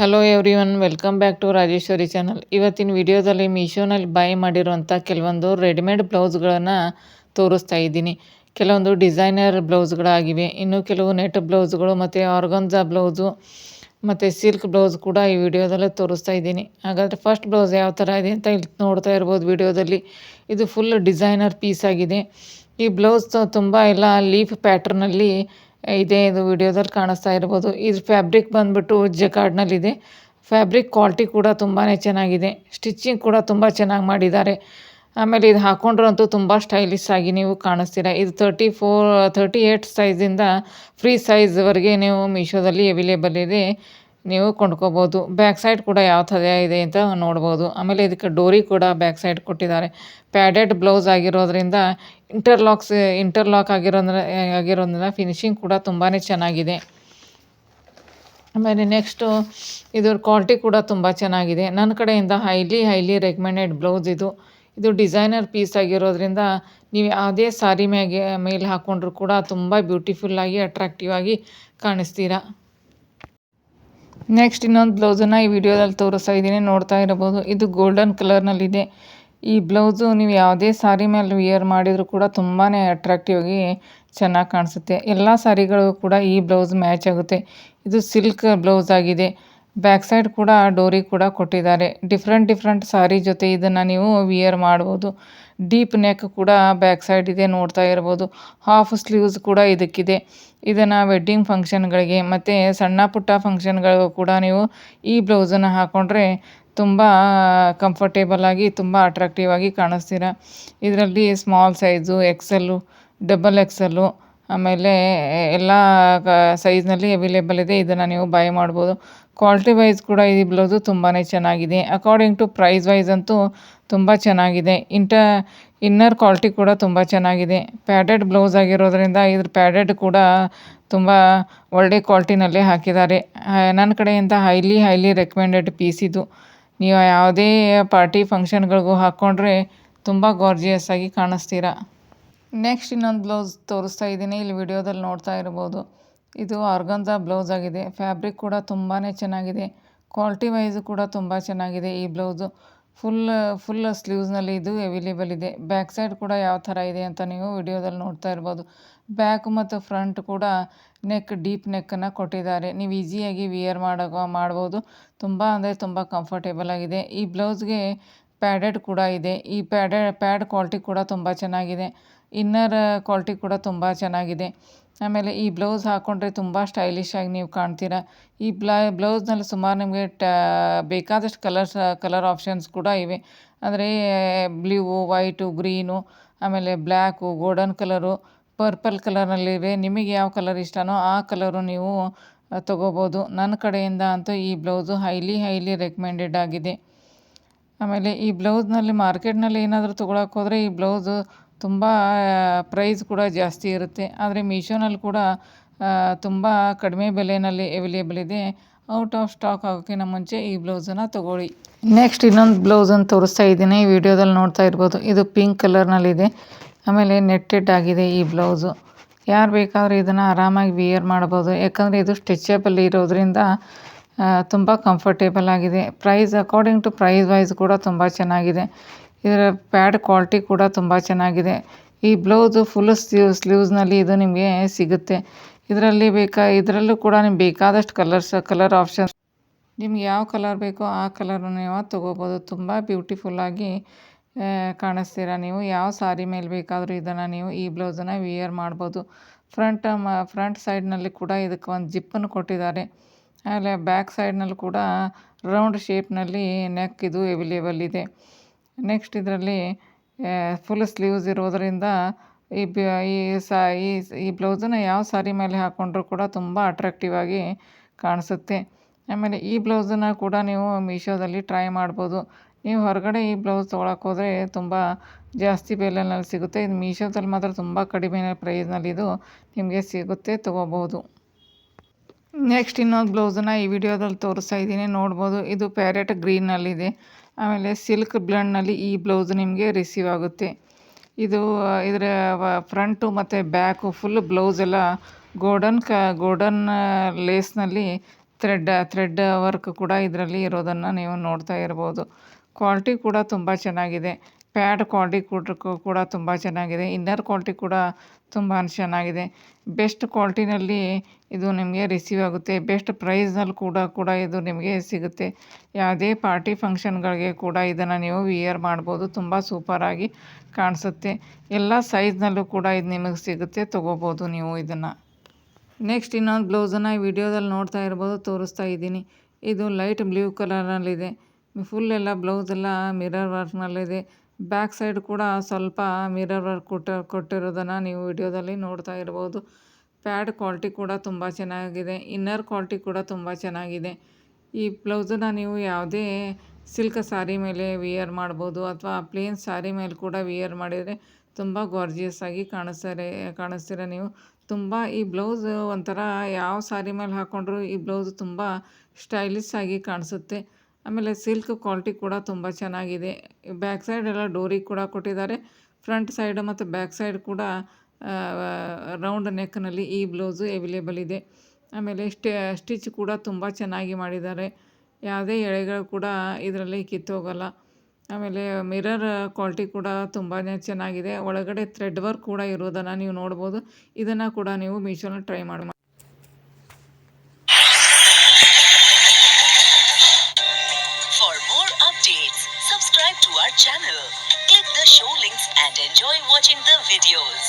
Hello everyone, welcome back to Rajeshwari channel. ಇವತ್ತಿನ ವಿಡಿಯೋದಲ್ಲಿ ಮೀಶೋನಲ್ಲಿ by ಮಾಡಿರುವಂಥ ಕೆಲವೊಂದು ರೆಡಿಮೇಡ್ ಬ್ಲೌಸ್ಗಳನ್ನು ತೋರಿಸ್ತಾ ಇದ್ದೀನಿ. ಕೆಲವೊಂದು ಡಿಸೈನರ್ ಬ್ಲೌಸ್ಗಳಾಗಿವೆ, ಇನ್ನು ಕೆಲವು ನೆಟ್ ಬ್ಲೌಸ್ಗಳು ಮತ್ತು ಆರ್ಗನ್ಜಾ ಬ್ಲೌಸು ಮತ್ತು ಸಿಲ್ಕ್ ಬ್ಲೌಸ್ ಕೂಡ ಈ ವಿಡಿಯೋದಲ್ಲೇ ತೋರಿಸ್ತಾ ಇದ್ದೀನಿ. ಹಾಗಾದರೆ ಫಸ್ಟ್ ಬ್ಲೌಸ್ ಯಾವ ಥರ ಇದೆ ಅಂತ ಇಲ್ಲಿ ನೋಡ್ತಾ ಇರ್ಬೋದು ವಿಡಿಯೋದಲ್ಲಿ. ಇದು ಫುಲ್ ಡಿಸೈನರ್ ಪೀಸ್ ಆಗಿದೆ. ಈ ಬ್ಲೌಸ್ ತುಂಬ ಎಲ್ಲ ಲೀಫ್ ಪ್ಯಾಟ್ರನಲ್ಲಿ ಇದೆ. ಇದು ವಿಡಿಯೋದಲ್ಲಿ ಕಾಣಿಸ್ತಾ ಇರ್ಬೋದು. ಇದು ಫ್ಯಾಬ್ರಿಕ್ ಬಂದ್ಬಿಟ್ಟು ಜಕಾರ್ಡ್ನಲ್ಲಿದೆ. ಫ್ಯಾಬ್ರಿಕ್ ಕ್ವಾಲಿಟಿ ಕೂಡ ತುಂಬಾ ಚೆನ್ನಾಗಿದೆ. ಸ್ಟಿಚಿಂಗ್ ಕೂಡ ತುಂಬ ಚೆನ್ನಾಗಿ ಮಾಡಿದ್ದಾರೆ. ಆಮೇಲೆ ಇದು ಹಾಕ್ಕೊಂಡ್ರಂತೂ ತುಂಬ ಸ್ಟೈಲಿಶ್ ಆಗಿ ನೀವು ಕಾಣಿಸ್ತೀರ. ಇದು 38 ಸೈಜಿಂದ ಫ್ರೀ ಸೈಜ್ವರೆಗೆ ನೀವು ಮೀಶೋದಲ್ಲಿ ಅವೈಲೇಬಲ್ ಇದೆ, ನೀವು ಕೊಂಡ್ಕೋಬೋದು. ಬ್ಯಾಕ್ ಸೈಡ್ ಕೂಡ ಯಾವ ಥರ ಇದೆ ಅಂತ ನೋಡ್ಬೋದು. ಆಮೇಲೆ ಇದಕ್ಕೆ ಡೋರಿ ಕೂಡ ಬ್ಯಾಕ್ ಸೈಡ್ ಕೊಟ್ಟಿದ್ದಾರೆ. ಪ್ಯಾಡೆಡ್ ಬ್ಲೌಸ್ ಆಗಿರೋದ್ರಿಂದ ಇಂಟರ್ಲಾಕ್ ಆಗಿರೋದ್ರಿಂದ ಫಿನಿಶಿಂಗ್ ಕೂಡ ತುಂಬಾ ಚೆನ್ನಾಗಿದೆ. ಆಮೇಲೆ ನೆಕ್ಸ್ಟು ಇದ್ರ ಕ್ವಾಲಿಟಿ ಕೂಡ ತುಂಬ ಚೆನ್ನಾಗಿದೆ. ನನ್ನ ಕಡೆಯಿಂದ ಹೈಲಿ ರೆಕಮೆಂಡೆಡ್ ಬ್ಲೌಸ್ ಇದು. ಇದು ಡಿಸೈನರ್ ಪೀಸ್ ಆಗಿರೋದ್ರಿಂದ ನೀವು ಯಾವುದೇ ಸಾರಿ ಮೇಲೆ ಹಾಕ್ಕೊಂಡ್ರು ಕೂಡ ತುಂಬ ಬ್ಯೂಟಿಫುಲ್ಲಾಗಿ ಅಟ್ರಾಕ್ಟಿವ್ ಆಗಿ ಕಾಣಿಸ್ತೀರಾ. ನೆಕ್ಸ್ಟ್ ಇನ್ನೊಂದು ಬ್ಲೌಸನ್ನು ಈ ವಿಡಿಯೋದಲ್ಲಿ ತೋರಿಸ್ತಾ ಇದ್ದೀನಿ, ನೋಡ್ತಾ ಇರಬಹುದು. ಇದು ಗೋಲ್ಡನ್ ಕಲರ್ನಲ್ಲಿದೆ. ಈ ಬ್ಲೌಸು ನೀವು ಯಾವುದೇ ಸಾರಿ ಮೇಲೆ ವಿಯರ್ ಮಾಡಿದರೂ ಕೂಡ ತುಂಬಾ ಅಟ್ರಾಕ್ಟಿವ್ ಆಗಿ ಚೆನ್ನಾಗಿ ಕಾಣಿಸುತ್ತೆ. ಎಲ್ಲ ಸಾರಿಗಳು ಕೂಡ ಈ ಬ್ಲೌಸ್ ಮ್ಯಾಚ್ ಆಗುತ್ತೆ. ಇದು ಸಿಲ್ಕ್ ಬ್ಲೌಸ್ ಆಗಿದೆ. ಬ್ಯಾಕ್ ಸೈಡ್ ಕೂಡ ಡೋರಿ ಕೂಡ ಕೊಟ್ಟಿದ್ದಾರೆ. ಡಿಫ್ರೆಂಟ್ ಸಾರಿ ಜೊತೆ ಇದನ್ನು ನೀವು ವಿಯರ್ ಮಾಡ್ಬೋದು. ಡೀಪ್ ನೆಕ್ ಕೂಡ ಬ್ಯಾಕ್ ಸೈಡ್ ಇದೆ, ನೋಡ್ತಾ ಇರ್ಬೋದು. ಹಾಫ್ ಸ್ಲೀವ್ಸ್ ಕೂಡ ಇದಕ್ಕಿದೆ. ಇದನ್ನು ವೆಡ್ಡಿಂಗ್ ಫಂಕ್ಷನ್ಗಳಿಗೆ ಮತ್ತು ಸಣ್ಣ ಪುಟ್ಟ ಫಂಕ್ಷನ್ಗಳಿಗೂ ಕೂಡ ನೀವು ಈ ಬ್ಲೌಸನ್ನು ಹಾಕ್ಕೊಂಡ್ರೆ ತುಂಬ ಕಂಫರ್ಟೇಬಲ್ ಆಗಿ ತುಂಬ ಅಟ್ರಾಕ್ಟಿವ್ ಆಗಿ ಕಾಣಿಸ್ತೀರ. ಇದರಲ್ಲಿ ಸ್ಮಾಲ್ ಸೈಜು, XL, XXL ಆಮೇಲೆ ಎಲ್ಲ ಸೈಜ್ನಲ್ಲಿ ಅವೈಲೇಬಲ್ ಇದೆ. ಇದನ್ನು ನೀವು ಬೈ ಮಾಡ್ಬೋದು. ಕ್ವಾಲಿಟಿ ವೈಸ್ ಕೂಡ ಈ ಬ್ಲೌಸು ತುಂಬಾ ಚೆನ್ನಾಗಿದೆ. ಅಕಾರ್ಡಿಂಗ್ ಟು ಪ್ರೈಸ್ ವೈಸ್ ಅಂತೂ ತುಂಬ ಚೆನ್ನಾಗಿದೆ. ಇನ್ನರ್ ಕ್ವಾಲಿಟಿ ಕೂಡ ತುಂಬ ಚೆನ್ನಾಗಿದೆ. ಪ್ಯಾಡೆಡ್ ಬ್ಲೌಸ್ ಆಗಿರೋದ್ರಿಂದ ಇದ್ರ ಪ್ಯಾಡೆಡ್ ಕೂಡ ತುಂಬ ಒಳ್ಳೆ ಕ್ವಾಲಿಟಿನಲ್ಲೇ ಹಾಕಿದ್ದಾರೆ. ನನ್ನ ಕಡೆಯಿಂದ ಹೈಲಿ ರೆಕಮೆಂಡೆಡ್ ಪೀಸ್ ಇದು. ನೀವು ಯಾವುದೇ ಪಾರ್ಟಿ ಫಂಕ್ಷನ್ಗಳಿಗೂ ಹಾಕ್ಕೊಂಡ್ರೆ ತುಂಬ ಗಾರ್ಜಿಯಸ್ ಆಗಿ ಕಾಣಿಸ್ತೀರಾ. ನೆಕ್ಸ್ಟ್ ಇನ್ನೊಂದು ಬ್ಲೌಸ್ ತೋರಿಸ್ತಾ ಇದ್ದೀನಿ, ಇಲ್ಲಿ ವಿಡಿಯೋದಲ್ಲಿ ನೋಡ್ತಾ ಇರ್ಬೋದು. ಇದು ಆರ್ಗನ್ಜಾ ಬ್ಲೌಸ್ ಆಗಿದೆ. ಫ್ಯಾಬ್ರಿಕ್ ಕೂಡ ತುಂಬಾ ಚೆನ್ನಾಗಿದೆ. ಕ್ವಾಲಿಟಿ ವೈಸು ಕೂಡ ತುಂಬ ಚೆನ್ನಾಗಿದೆ. ಈ ಬ್ಲೌಸು ಫುಲ್ ಸ್ಲೀವ್ಸ್ನಲ್ಲಿ ಇದು ಅವೈಲೇಬಲ್ ಇದೆ. ಬ್ಯಾಕ್ ಸೈಡ್ ಕೂಡ ಯಾವ ಥರ ಇದೆ ಅಂತ ನೀವು ವಿಡಿಯೋದಲ್ಲಿ ನೋಡ್ತಾ ಇರ್ಬೋದು. ಬ್ಯಾಕ್ ಮತ್ತು ಫ್ರಂಟ್ ಕೂಡ ಡೀಪ್ ನೆಕ್ಕನ್ನು ಕೊಟ್ಟಿದ್ದಾರೆ. ನೀವು ಈಸಿಯಾಗಿ ವಿಯರ್ ಮಾಡ್ಬೋದು. ತುಂಬ ಅಂದರೆ ತುಂಬ ಕಂಫರ್ಟೇಬಲ್ ಆಗಿದೆ. ಈ ಬ್ಲೌಸ್ಗೆ ಪ್ಯಾಡೆಡ್ ಕೂಡ ಇದೆ. ಈ ಪ್ಯಾಡ್ ಕ್ವಾಲಿಟಿ ಕೂಡ ತುಂಬ ಚೆನ್ನಾಗಿದೆ. ಇನ್ನರ್ ಕ್ವಾಲಿಟಿ ಕೂಡ ತುಂಬ ಚೆನ್ನಾಗಿದೆ. ಆಮೇಲೆ ಈ ಬ್ಲೌಸ್ ಹಾಕ್ಕೊಂಡ್ರೆ ತುಂಬ ಸ್ಟೈಲಿಶ್ ಆಗಿ ನೀವು ಕಾಣ್ತೀರಾ. ಈ ಬ್ಲೌಸ್ನಲ್ಲಿ ಸುಮಾರು ನಿಮಗೆ ಬೇಕಾದಷ್ಟು ಕಲರ್ ಆಪ್ಷನ್ಸ್ ಕೂಡ ಇವೆ. ಅಂದರೆ ಬ್ಲೂ, ವೈಟು, ಗ್ರೀನು, ಆಮೇಲೆ ಬ್ಲ್ಯಾಕು, ಗೋಲ್ಡನ್ ಕಲರು, ಪರ್ಪಲ್ ಕಲರ್ನಲ್ಲಿವೆ. ನಿಮಗೆ ಯಾವ ಕಲರ್ ಇಷ್ಟನೋ ಆ ಕಲರು ನೀವು ತೊಗೋಬೋದು. ನನ್ನ ಕಡೆಯಿಂದ ಅಂತೂ ಈ ಬ್ಲೌಸು ಹೈಲಿ ರೆಕಮೆಂಡೆಡ್ ಆಗಿದೆ. ಆಮೇಲೆ ಈ ಬ್ಲೌಸ್ನಲ್ಲಿ ಮಾರ್ಕೆಟ್ನಲ್ಲಿ ಏನಾದರೂ ತೊಗೊಳಕ್ಕೆ ಹೋದರೆ ಈ ಬ್ಲೌಸು ತುಂಬ ಪ್ರೈಸ್ ಕೂಡ ಜಾಸ್ತಿ ಇರುತ್ತೆ. ಆದರೆ ಮೀಶೋನಲ್ಲಿ ಕೂಡ ತುಂಬ ಕಡಿಮೆ ಬೆಲೆಯಲ್ಲಿ ಅವೈಲೇಬಲ್ ಇದೆ. ಔಟ್ ಆಫ್ ಸ್ಟಾಕ್ ಆಗೋಕ್ಕಿಂತ ಮುಂಚೆ ಈ ಬ್ಲೌಸನ್ನು ತೊಗೊಳ್ಳಿ. ನೆಕ್ಸ್ಟ್ ಇನ್ನೊಂದು ಬ್ಲೌಸನ್ನು ತೋರಿಸ್ತಾ ಇದ್ದೀನಿ, ಈ ವಿಡಿಯೋದಲ್ಲಿ ನೋಡ್ತಾ ಇರ್ಬೋದು. ಇದು ಪಿಂಕ್ ಕಲರ್ನಲ್ಲಿದೆ. ಆಮೇಲೆ ನೆಟ್ಟೆಡ್ ಆಗಿದೆ ಈ ಬ್ಲೌಸು. ಯಾರು ಬೇಕಾದರೂ ಇದನ್ನು ಆರಾಮಾಗಿ ವಿಯರ್ ಮಾಡ್ಬೋದು. ಯಾಕಂದರೆ ಇದು ಸ್ಟ್ರೆಚಬಲ್ ಇರೋದ್ರಿಂದ ತುಂಬ ಕಂಫರ್ಟೇಬಲ್ ಆಗಿದೆ. ಅಕಾರ್ಡಿಂಗ್ ಟು ಪ್ರೈಸ್ ವೈಸ್ ಕೂಡ ತುಂಬ ಚೆನ್ನಾಗಿದೆ. ಇದರ ಪ್ಯಾಡ್ ಕ್ವಾಲಿಟಿ ಕೂಡ ತುಂಬ ಚೆನ್ನಾಗಿದೆ. ಈ ಬ್ಲೌಸು ಫುಲ್ ಸ್ಲೀವ್ಸ್ನಲ್ಲಿ ಇದು ನಿಮಗೆ ಸಿಗುತ್ತೆ. ಇದರಲ್ಲೂ ಕೂಡ ನಿಮ್ಗೆ ಬೇಕಾದಷ್ಟು ಕಲರ್ ಆಪ್ಷನ್ಸ್, ನಿಮ್ಗೆ ಯಾವ ಕಲರ್ ಬೇಕೋ ಆ ಕಲರನ್ನು ನೀವು ತೊಗೋಬೋದು. ತುಂಬ ಬ್ಯೂಟಿಫುಲ್ಲಾಗಿ ಕಾಣಿಸ್ತೀರ. ನೀವು ಯಾವ ಸಾರಿ ಮೇಲೆ ಬೇಕಾದರೂ ಇದನ್ನು ನೀವು ಈ ಬ್ಲೌಸನ್ನು ವಿಯರ್ ಮಾಡ್ಬೋದು. ಫ್ರಂಟ್ ಸೈಡ್ನಲ್ಲಿ ಕೂಡ ಇದಕ್ಕೆ ಒಂದು ಜಿಪ್ಪನ್ನು ಕೊಟ್ಟಿದ್ದಾರೆ. ಆಮೇಲೆ ಬ್ಯಾಕ್ ಸೈಡ್ನಲ್ಲಿ ಕೂಡ ರೌಂಡ್ ಶೇಪ್ನಲ್ಲಿ ನೆಕ್ ಇದು ಅವೈಲೇಬಲ್ ಇದೆ. ನೆಕ್ಸ್ಟ್ ಇದರಲ್ಲಿ ಫುಲ್ ಸ್ಲೀವ್ಸ್ ಇರೋದರಿಂದ ಈ ಬ್ಲೌಸನ್ನು ಯಾವ ಸಾರಿ ಮೇಲೆ ಹಾಕ್ಕೊಂಡ್ರೂ ಕೂಡ ತುಂಬ ಅಟ್ರಾಕ್ಟಿವ್ ಆಗಿ ಕಾಣಿಸುತ್ತೆ. ಆಮೇಲೆ ಈ ಬ್ಲೌಸನ್ನು ಕೂಡ ನೀವು ಮೀಶೋದಲ್ಲಿ ಟ್ರೈ ಮಾಡ್ಬೋದು. ನೀವು ಹೊರಗಡೆ ಈ ಬ್ಲೌಸ್ ತೊಗೊಳಕ್ಕೆ ಹೋದರೆ ತುಂಬ ಜಾಸ್ತಿ ಬೆಲೆಯಲ್ಲಿ ಸಿಗುತ್ತೆ. ಇದು ಮೀಶೋದಲ್ಲಿ ಮಾತ್ರ ತುಂಬ ಕಡಿಮೆ ಪ್ರೈಸ್ನಲ್ಲಿ ಇದು ನಿಮಗೆ ಸಿಗುತ್ತೆ, ತೊಗೋಬೋದು. ನೆಕ್ಸ್ಟ್ ಇನ್ನೊಂದು ಬ್ಲೌಸನ್ನು ಈ ವಿಡಿಯೋದಲ್ಲಿ ತೋರಿಸ್ತಾ ಇದ್ದೀನಿ, ನೋಡ್ಬೋದು. ಇದು ಪ್ಯಾರೆಟ್ ಗ್ರೀನ್ನಲ್ಲಿದೆ. ಆಮೇಲೆ ಸಿಲ್ಕ್ ಬ್ಲೆಂಡ್ನಲ್ಲಿ ಈ ಬ್ಲೌಸ್ ನಿಮಗೆ ರಿಸೀವ್ ಆಗುತ್ತೆ. ಇದರ ಫ್ರಂಟು ಮತ್ತು ಬ್ಯಾಕು ಫುಲ್ ಬ್ಲೌಸ್ ಎಲ್ಲ ಗೋಲ್ಡನ್ ಲೇಸ್ನಲ್ಲಿ ಥ್ರೆಡ್ ವರ್ಕ್ ಕೂಡ ಇದರಲ್ಲಿ ಇರೋದನ್ನು ನೀವು ನೋಡ್ತಾ ಇರ್ಬೋದು. ಕ್ವಾಲಿಟಿ ಕೂಡ ತುಂಬ ಚೆನ್ನಾಗಿದೆ. ಪ್ಯಾಡ್ ಕ್ವಾಲಿಟಿ ಕೂಡ ತುಂಬ ಚೆನ್ನಾಗಿದೆ. ಇನ್ನರ್ ಕ್ವಾಲಿಟಿ ಕೂಡ ತುಂಬ ಚೆನ್ನಾಗಿದೆ. ಬೆಸ್ಟ್ ಕ್ವಾಲಿಟಿನಲ್ಲಿ ಇದು ನಿಮಗೆ ರಿಸೀವ್ ಆಗುತ್ತೆ. ಬೆಸ್ಟ್ ಪ್ರೈಸ್ನಲ್ಲಿ ಕೂಡ ಇದು ನಿಮಗೆ ಸಿಗುತ್ತೆ. ಯಾವುದೇ ಪಾರ್ಟಿ ಫಂಕ್ಷನ್ಗಳಿಗೆ ಕೂಡ ಇದನ್ನು ನೀವು ವಿಯರ್ ಮಾಡ್ಬೋದು. ತುಂಬ ಸೂಪರಾಗಿ ಕಾಣಿಸುತ್ತೆ. ಎಲ್ಲ ಸೈಜ್ನಲ್ಲೂ ಕೂಡ ಇದು ನಿಮಗೆ ಸಿಗುತ್ತೆ, ತೊಗೋಬೋದು ನೀವು ಇದನ್ನು. ನೆಕ್ಸ್ಟ್ ಇನ್ನೊಂದು ಬ್ಲೌಸನ್ನು ಈ ವಿಡಿಯೋದಲ್ಲಿ ನೋಡ್ತಾ ಇರ್ಬೋದು, ತೋರಿಸ್ತಾ ಇದ್ದೀನಿ. ಇದು ಲೈಟ್ ಬ್ಲೂ ಕಲರ್ನಲ್ಲಿದೆ. ಫುಲ್ ಎಲ್ಲ ಬ್ಲೌಸ್ ಎಲ್ಲ ಮಿರರ್ ವರ್ಕ್ನಲ್ಲಿದೆ. ಬ್ಯಾಕ್ ಸೈಡ್ ಕೂಡ ಸ್ವಲ್ಪ ಮಿರರ್ ವರ್ಕ್ ಕೊಟ್ಟಿರೋದನ್ನು ನೀವು ವಿಡಿಯೋದಲ್ಲಿ ನೋಡ್ತಾ ಇರ್ಬೋದು. ಪ್ಯಾಡ್ ಕ್ವಾಲಿಟಿ ಕೂಡ ತುಂಬ ಚೆನ್ನಾಗಿದೆ. ಇನ್ನರ್ ಕ್ವಾಲಿಟಿ ಕೂಡ ತುಂಬ ಚೆನ್ನಾಗಿದೆ. ಈ ಬ್ಲೌಸನ್ನು ನೀವು ಯಾವುದೇ ಸಿಲ್ಕ್ ಸಾರಿ ಮೇಲೆ ವಿಯರ್ ಮಾಡ್ಬೋದು, ಅಥವಾ ಪ್ಲೇನ್ ಸಾರಿ ಮೇಲೆ ಕೂಡ ವಿಯರ್ ಮಾಡಿದರೆ ತುಂಬ ಗಾರ್ಜಿಯಸ್ ಆಗಿ ಕಾಣಿಸ್ತೀರ ನೀವು. ತುಂಬ ಈ ಬ್ಲೌಸ್ ಒಂಥರ ಯಾವ ಸಾರಿ ಮೇಲೆ ಹಾಕ್ಕೊಂಡ್ರೂ ಈ ಬ್ಲೌಸ್ ತುಂಬ ಸ್ಟೈಲಿಶ್ ಆಗಿ ಕಾಣಿಸುತ್ತೆ. ಆಮೇಲೆ ಸಿಲ್ಕ್ ಕ್ವಾಲಿಟಿ ಕೂಡ ತುಂಬ ಚೆನ್ನಾಗಿದೆ. ಬ್ಯಾಕ್ ಸೈಡ್ ಎಲ್ಲ ಡೋರಿಗೆ ಕೂಡ ಕೊಟ್ಟಿದ್ದಾರೆ. ಫ್ರಂಟ್ ಸೈಡ್ ಮತ್ತು ಬ್ಯಾಕ್ ಸೈಡ್ ಕೂಡ ರೌಂಡ್ ನೆಕ್ನಲ್ಲಿ ಈ ಬ್ಲೌಸು ಅವೈಲೇಬಲ್ ಇದೆ. ಆಮೇಲೆ ಸ್ಟಿಚ್ ಕೂಡ ತುಂಬ ಚೆನ್ನಾಗಿ ಮಾಡಿದ್ದಾರೆ. ಯಾವುದೇ ಎಳೆಗಳು ಕೂಡ ಇದರಲ್ಲಿ ಕಿತ್ತೋಗಲ್ಲ. ಆಮೇಲೆ ಮಿರರ್ ಕ್ವಾಲಿಟಿ ಕೂಡ ತುಂಬಾ ಚೆನ್ನಾಗಿದೆ. ಒಳಗಡೆ ಥ್ರೆಡ್ ವರ್ಕ್ ಕೂಡ ಇರೋದನ್ನು ನೀವು ನೋಡ್ಬೋದು. ಇದನ್ನು ಕೂಡ ನೀವು ಮೀಶೋನಲ್ಲಿ ಟ್ರೈ ಮಾಡಿ. For more updates, subscribe to our channel, click the show links and enjoy watching the videos.